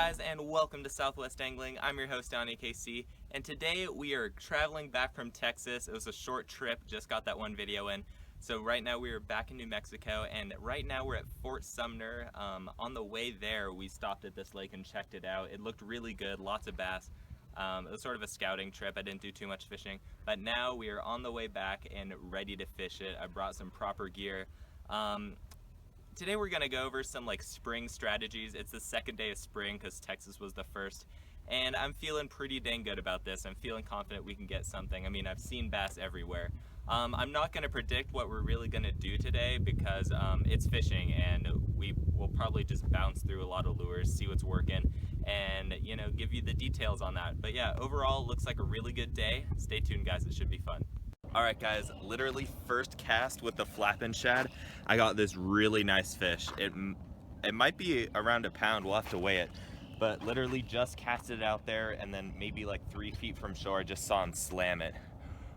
guys, and welcome to Southwest Angling. I'm your host Donnie KC, and today we are traveling back from Texas. It was a short trip, just got that one video in. So right now we are back in New Mexico, and right now we're at Fort Sumner. On the way there, we stopped at this lake and checked it out. It looked really good, lots of bass. It was sort of a scouting trip. I didn't do too much fishing, but now we are on the way back and ready to fish it. I brought some proper gear. Today we're gonna go over some spring strategies. It's the second day of spring because Texas was the first, and I'm feeling pretty dang good about this. I'm feeling confident we can get something. I mean, I've seen bass everywhere. I'm not gonna predict what we're really gonna do today because it's fishing, and we will probably just bounce through a lot of lures, see what's working, and give you the details on that. But yeah, overall it looks like a really good day. Stay tuned, guys. It should be fun. Alright guys, literally first cast with the flappin shad, I got this really nice fish. It might be around a pound, we'll have to weigh it. But literally just casted it out there, and then maybe 3 feet from shore, I just saw him slam it.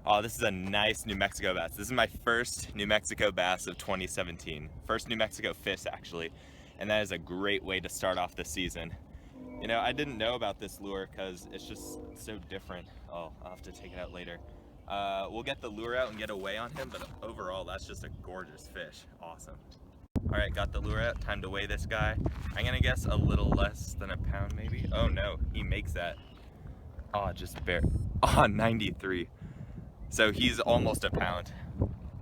Oh, this is a nice New Mexico bass. This is my first New Mexico bass of 2017. First New Mexico fish, actually. And that is a great way to start off the season. I didn't know about this lure because it's just so different. Oh, I'll have to take it out later. We'll get the lure out and get a weigh on him, but overall that's just a gorgeous fish. Awesome. Alright, got the lure out, time to weigh this guy. I'm gonna guess a little less than a pound maybe. Oh no, he makes that. Oh, just bare. Oh, 93. So he's almost a pound.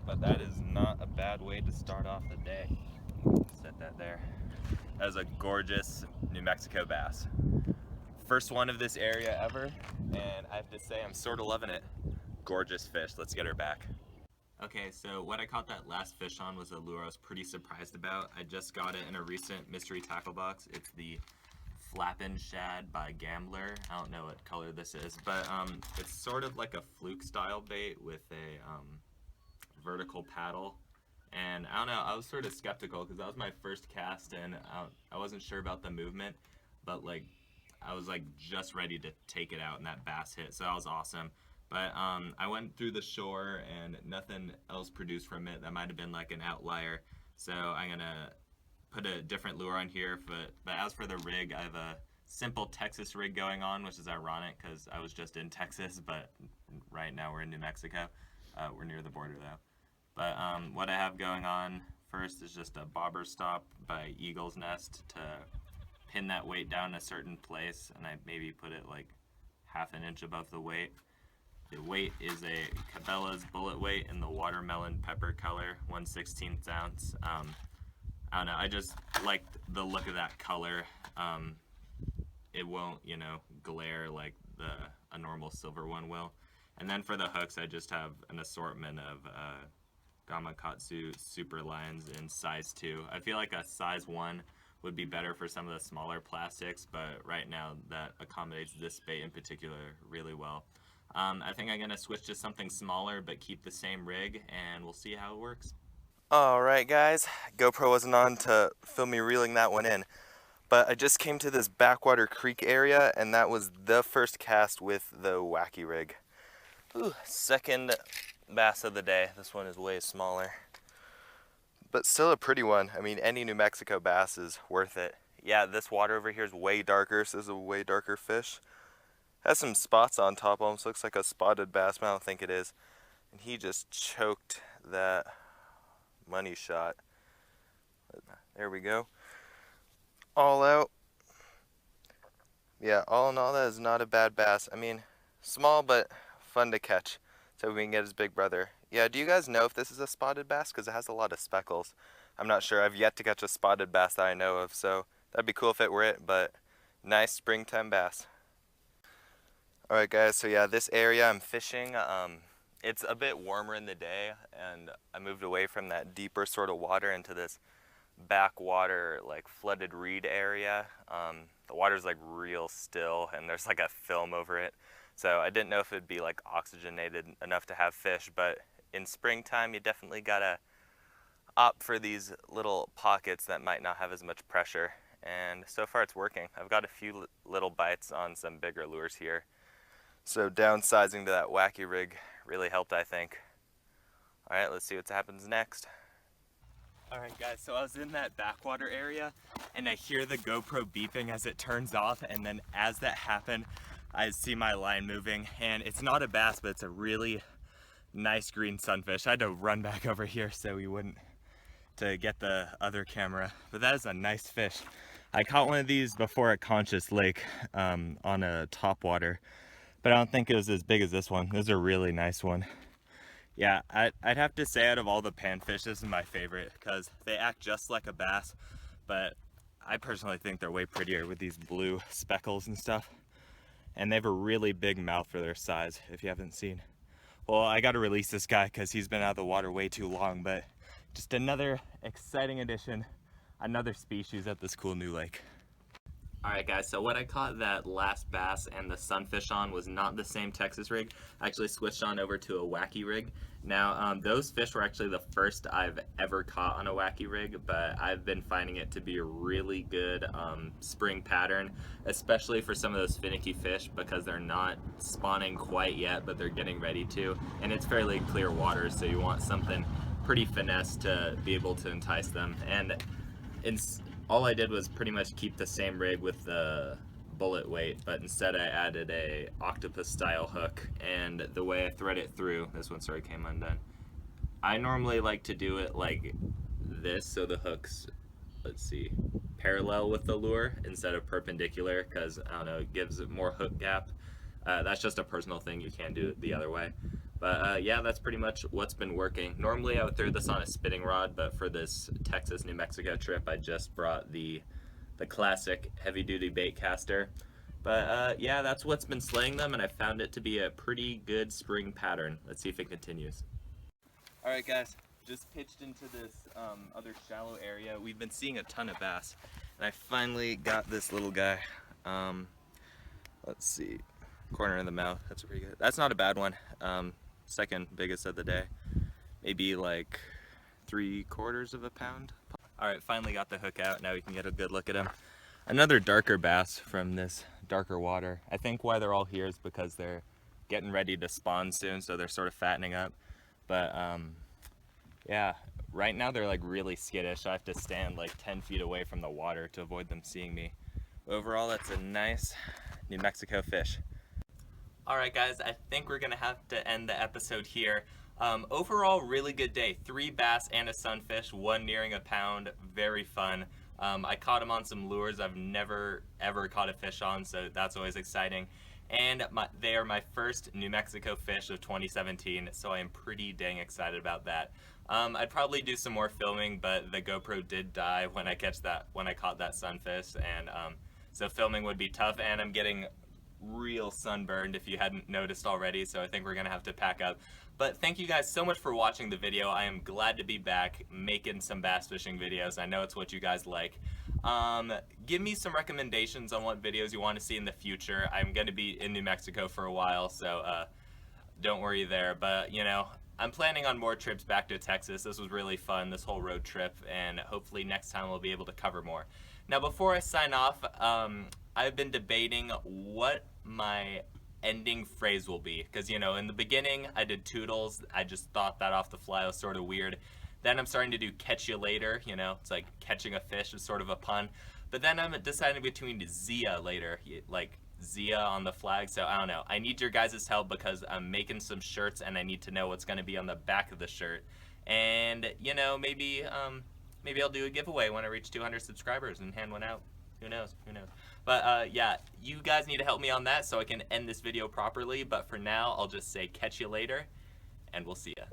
But that is not a bad way to start off the day. Set that there. That is a gorgeous New Mexico bass. First one of this area ever, and I have to say I'm sort of loving it. Gorgeous fish. Let's get her back. Okay, so what I caught that last fish on was a lure I was pretty surprised about. I just got it in a recent mystery tackle box. It's the Flappin Shad by Gambler. I don't know what color this is, but it's sort of like a fluke style bait with a vertical paddle. And I don't know, I was sort of skeptical because that was my first cast, and I wasn't sure about the movement, but I was just ready to take it out, and that bass hit, so that was awesome. But I went through the shore and nothing else produced from it. That might have been an outlier. So I'm gonna put a different lure on here. But as for the rig, I have a simple Texas rig going on, which is ironic because I was just in Texas, but right now we're in New Mexico. We're near the border though. But what I have going on first is just a bobber stop by Eagle's Nest to pin that weight down a certain place, and I maybe put it half an inch above the weight. The weight is a Cabela's bullet weight in the watermelon pepper color, 1/16 ounce. I don't know, I just liked the look of that color. It won't, glare like a normal silver one will. And then for the hooks, I just have an assortment of Gamakatsu super lines in size 2. I feel like a size 1 would be better for some of the smaller plastics, but right now that accommodates this bait in particular really well. I think I'm going to switch to something smaller but keep the same rig, and we'll see how it works. Alright guys, GoPro wasn't on to film me reeling that one in, but I just came to this backwater creek area, and that was the first cast with the wacky rig. Ooh, second bass of the day. This one is way smaller, but still a pretty one. I mean, any New Mexico bass is worth it. Yeah, this water over here is way darker, so this is a way darker fish. Has some spots on top, almost looks like a spotted bass, but I don't think it is. And he just choked that money shot. There we go. All out. Yeah, all in all, that is not a bad bass. I mean, small but fun to catch, so we can get his big brother. Yeah, do you guys know if this is a spotted bass? Because it has a lot of speckles. I'm not sure. I've yet to catch a spotted bass that I know of, so that'd be cool if it were it, but nice springtime bass. Alright guys, so yeah, this area I'm fishing, it's a bit warmer in the day, and I moved away from that deeper sort of water into this backwater, flooded reed area. The water's real still, and there's a film over it, so I didn't know if it'd be oxygenated enough to have fish, but in springtime you definitely gotta opt for these little pockets that might not have as much pressure, and so far it's working. I've got a few little bites on some bigger lures here. So downsizing to that wacky rig really helped, I think. Alright, let's see what happens next. Alright guys, so I was in that backwater area and I hear the GoPro beeping as it turns off, and then as that happened I see my line moving, and it's not a bass but it's a really nice green sunfish. I had to run back over here so we wouldn't to get the other camera, but that is a nice fish. I caught one of these before at Conscious Lake on a topwater, but I don't think it was as big as this one. This is a really nice one. Yeah, I'd have to say out of all the panfish, this is my favorite because they act just like a bass, but I personally think they're way prettier with these blue speckles and stuff. And they have a really big mouth for their size, if you haven't seen. Well, I got to release this guy because he's been out of the water way too long, but just another exciting addition, another species at this cool new lake. Alright guys, so what I caught that last bass and the sunfish on was not the same Texas rig. I actually switched on over to a wacky rig. Now, those fish were actually the first I've ever caught on a wacky rig, but I've been finding it to be a really good spring pattern, especially for some of those finicky fish because they're not spawning quite yet, but they're getting ready to. And it's fairly clear water, so you want something pretty finesse to be able to entice them. And all I did was pretty much keep the same rig with the bullet weight, but instead I added a octopus style hook, and the way I thread it through, this one sorry came undone. I normally like to do it like this, so the hook's, let's see, parallel with the lure instead of perpendicular, because I don't know, it gives it more hook gap. That's just a personal thing, you can do it the other way. But yeah, that's pretty much what's been working. Normally I would throw this on a spinning rod, but for this Texas, New Mexico trip, I just brought the classic heavy-duty bait caster. But yeah, that's what's been slaying them, and I found it to be a pretty good spring pattern. Let's see if it continues. Alright guys, just pitched into this other shallow area. We've been seeing a ton of bass, and I finally got this little guy. Let's see, corner of the mouth, that's pretty good. That's not a bad one. Second biggest of the day, maybe like 3/4 of a pound. Alright, finally got the hook out, now we can get a good look at him. Another darker bass from this darker water. I think why they're all here is because they're getting ready to spawn soon, so they're sort of fattening up. But yeah, right now they're like really skittish. I have to stand like 10 feet away from the water to avoid them seeing me. Overall, that's a nice New Mexico fish. Alright guys, I think we're gonna have to end the episode here. Overall, really good day. 3 bass and a sunfish, one nearing a pound, very fun. I caught them on some lures I've never ever caught a fish on, so that's always exciting. And they are my first New Mexico fish of 2017, so I am pretty dang excited about that. I'd probably do some more filming, but the GoPro did die when I caught that sunfish, and so filming would be tough, and I'm getting real sunburned if you hadn't noticed already, so I think we're gonna have to pack up. But thank you guys so much for watching the video. I am glad to be back making some bass fishing videos. I know it's what you guys like. Give me some recommendations on what videos you want to see in the future. I'm gonna be in New Mexico for a while, so don't worry there. But you know, I'm planning on more trips back to Texas. This was really fun, this whole road trip, and hopefully next time we'll be able to cover more. Now before I sign off, I've been debating what my ending phrase will be, because you know, in the beginning I did toodles. I just thought that off the fly, it was sort of weird. Then I'm starting to do catch you later, you know, it's like catching a fish is sort of a pun. But then I'm deciding between Zia later, like Zia on the flag. So I don't know, I need your guys' help because I'm making some shirts and I need to know what's going to be on the back of the shirt. And you know, maybe I'll do a giveaway when I reach 200 subscribers and hand one out. Who knows? Who knows? But yeah, you guys need to help me on that so I can end this video properly. But for now, I'll just say catch you later, and we'll see ya.